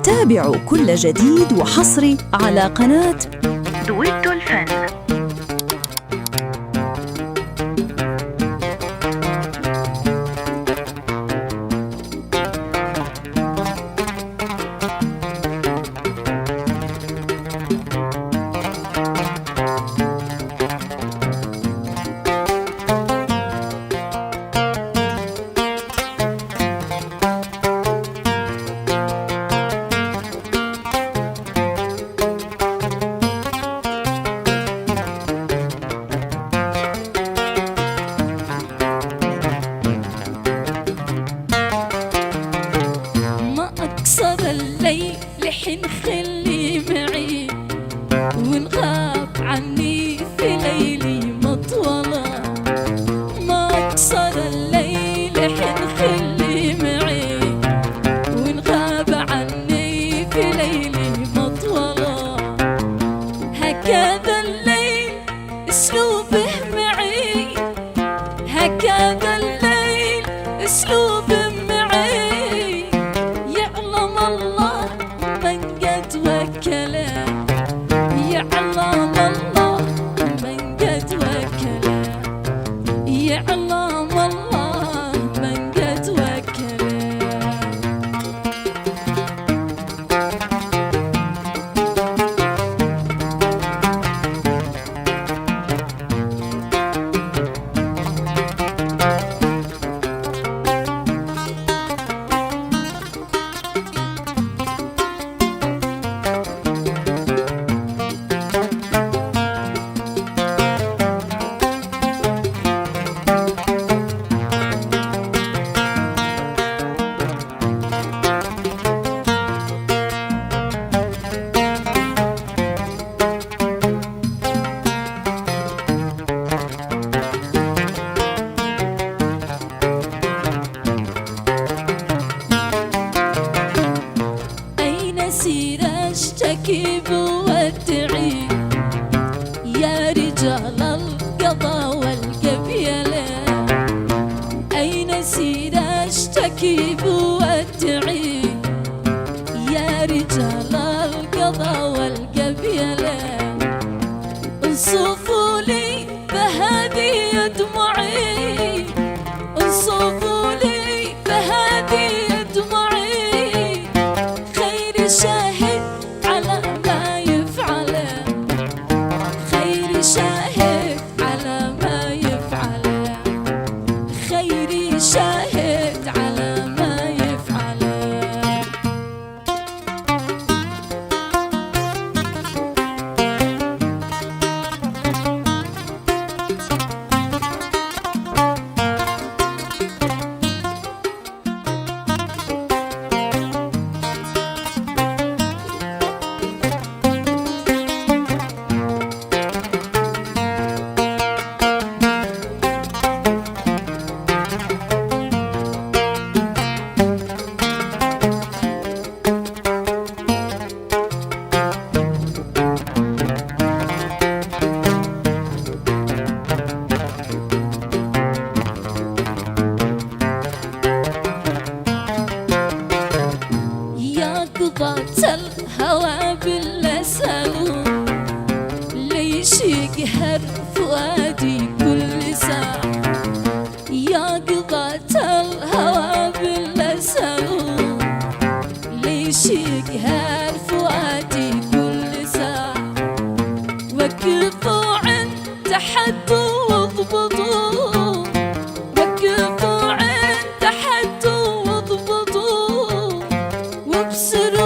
تابعوا كل جديد وحصري على قناة دويتو الفن. الليل لحين خلي معي ونغاب عني في ليلي مطولة. ما أقصر الليل لحين خلي معي ونغاب عني في ليلي مطولة. هكذا الليل اسلوبه معي، هكذا الليل اسلوبه اشتكي بودعي يا رجال القضا والقبيلة. أين أسير اشتكي بودعي يا رجال القضا والقبيلة. انصفوا لي بهذه دموعي، انصفوا لي بهذه دموعي. خير شاهد على ما يفعله، خير شاهد على ما يفعله، خير شاهد على ما يفعله. قضاة الهوى باللسان ليش يقهر فؤادي كل ساعة. يا قضاة الهوى باللسان ليش يقهر فؤادي كل ساعة. وقفوا عند حد واضبطوا، وقفوا عند حد واضبطوا، وابصروا